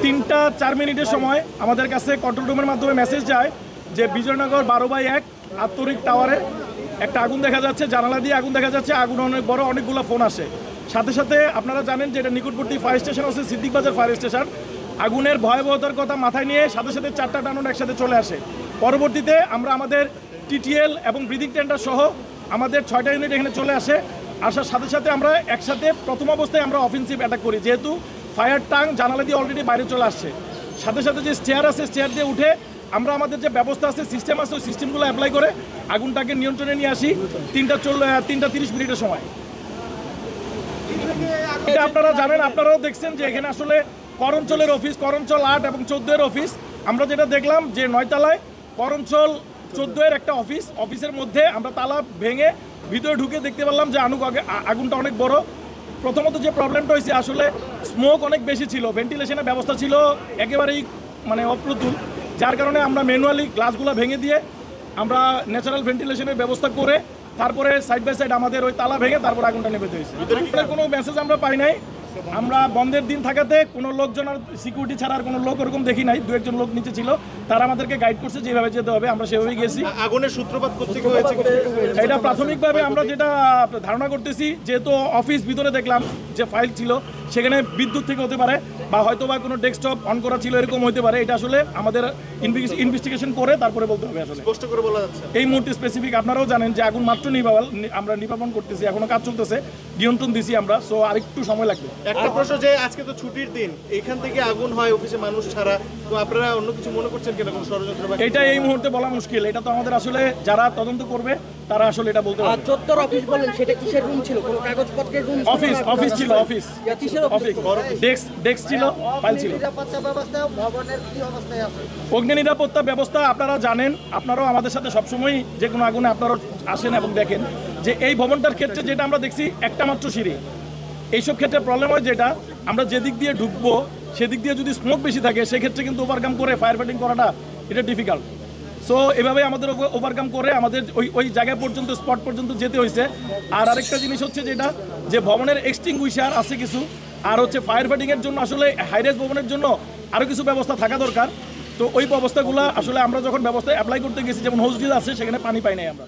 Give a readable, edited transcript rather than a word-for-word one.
3টা 4 মিনিটের সময় আমাদের কাছে কন্ট্রোল রুমের মাধ্যমে মেসেজ যায় যে বিজয়নগর 12/1 আত্তরিক টাওয়ারে একটা আগুন দেখা যাচ্ছে, জানালা দিয়ে আগুন দেখা যাচ্ছে, আগুন অনেক বড়, অনেকগুলো ফোন আসে। সাথে সাথে আপনারা জানেন যে এটা নিকটবর্তী ফায়ার স্টেশন আছে, সিদ্দিক বাজার ফায়ার স্টেশন। আগুনের ভয়াবহতার কথা মাথায় নিয়ে সাথে সাথে 4টা টানুন একসাথে চলে আসে। পরবর্তীতে আমরা আমাদের টিটিএল এবং ব্রিদিং টেন্ডার সহ আমাদের 6টা ইউনিট এখানে চলে আসে। আসার সাথে সাথে আমরা একসাথে প্রথম অবস্থায় আমরা অফেন্সিভ অ্যাটাক করি, যেহেতু ফায়ার টাং জানালা দিয়ে অলরেডি বাইরে চলে আসছে। সাথে সাথে যে স্টেয়ার আছে, স্টেয়ার দিয়ে উঠে আমরা আমাদের যে ব্যবস্থা আছে, সিস্টেম আছে, ওই সিস্টেমগুলো অ্যাপ্লাই করে আগুনটাকে নিয়ন্ত্রণে নিয়ে আসি 3টা 30 মিনিটের সময়। এটা আপনারা জানেন, আপনারাও দেখছেন যে এখানে আসলে করঞ্চলের অফিস, করঞ্চল 8 এবং 14-এর অফিস। আমরা যেটা দেখলাম যে 9 তলায় করঞ্চল 14-এর একটা অফিসের মধ্যে আমরা তালা ভেঙে ভিতরে ঢুকে দেখতে পারলাম যে আগুনটা অনেক বড়। প্রথমত যে প্রবলেমটা হয়েছে, আসলে স্মোক অনেক বেশি ছিল, ভেন্টিলেশনের ব্যবস্থা ছিল একেবারেই অপ্রতুল, যার কারণে আমরা ম্যানুয়ালি গ্লাসগুলো ভেঙে দিয়ে আমরা ন্যাচারাল ভেন্টিলেশনের ব্যবস্থা করে তারপরে সাইড বাই সাইড আমাদের ওই তালা ভেঙে তারপর আগুনটা নেভাতে হয়েছে। কোনো মেসেজ আমরা পাই নাই। আমরা বন্ধের দিন থাকাতে কোনো লোকজন আর সিকিউরিটি ছাড়া আর কোনো লোক ওরকম দেখি নাই। 2-1 লোক নিচে ছিল, তারা আমাদেরকে গাইড করছে যেভাবে যেতে হবে, আমরা সেভাবেই গেছি। আগুনের সূত্রপাত কোত্থেকে হয়েছে এটা প্রাথমিকভাবে আমরা যেটা ধারণা করতেছি, যেহেতু অফিস ভিতরে দেখলাম যে ফাইল ছিল, সেখানে বিদ্যুৎ থেকে হতে পারে বা হয়তো বা কোনো ডেস্কটপ অন করা ছিল, এরকম হতে পারে। এটা আসলে আমাদের ইনভেস্টিগেশন করে তারপরে বলতে হবে। আসলে স্পষ্ট করে বলা যাচ্ছে এই মুহূর্তে স্পেসিফিক, আপনারাও জানেন যে আগুন মাত্র আমরা নির্বাপন করতেছি, এখনো কাজ চলতেছে, নিয়ন্ত্রণ দিছি আমরা, সো আরেকটু সময় লাগবে। একটা প্রশ্ন, যে আজকে তো ছুটির দিন, এখান থেকে আগুন হয় অফিসে মানুষ ছাড়া, তো আপনারা অন্য কিছু মনে করছেন কিনা, কোনো ষড়যন্ত্র? এটা এই মুহূর্তে বলা মুশকিল, এটা তো আমাদের আসলে যারা তদন্ত করবে তারা আসলে এটা বলতে পারবে। 14 অফিস বলেন, সেটা কিসের রুম ছিল? কোনো কাগজপত্রের রুম? অফিস ছিল, অফিস ডেস্ক ছিল, ফাইল ছিল। নিরাপত্তা ব্যবস্থা ভবনের কি অবস্থায় আছে? অগ্নি নিরাপত্তা ব্যবস্থা আপনারা জানেন, আপনারাও আমাদের সাথে সবসময় যে কোনো আগুনে আপনারা আসেন এবং দেখেন যে এই ভবনটার ক্ষেত্রে যেটা আমরা দেখছি একটা মাত্র সিঁড়ি। এইসব ক্ষেত্রে প্রবলেম হয় যেটা, আমরা যেদিক দিয়ে ঢুকবো সেদিক দিয়ে যদি স্মোক বেশি থাকে, সেক্ষেত্রে কিন্তু ওভারকাম করে ফায়ার ফাইটিং করাটা এটা ডিফিকাল্ট। সো এভাবে আমাদের ওভারকাম করে আমাদের ওই জায়গা পর্যন্ত, স্পট পর্যন্ত যেতে হয়েছে। আর আরেকটা জিনিস হচ্ছে যেটা, যে ভবনের এক্সটিংগুইশার আছে কিছু, আর হচ্ছে ফায়ার ফাইটিংয়ের জন্য আসলে হাইরাইজ ভবনের জন্য আরও কিছু ব্যবস্থা থাকা দরকার। তো ওই ব্যবস্থাগুলো আসলে আমরা যখন ব্যবস্থা অ্যাপ্লাই করতে গেছি, যেমন হোস্ট ডিল আছে, সেখানে পানি পাই নাই আমরা।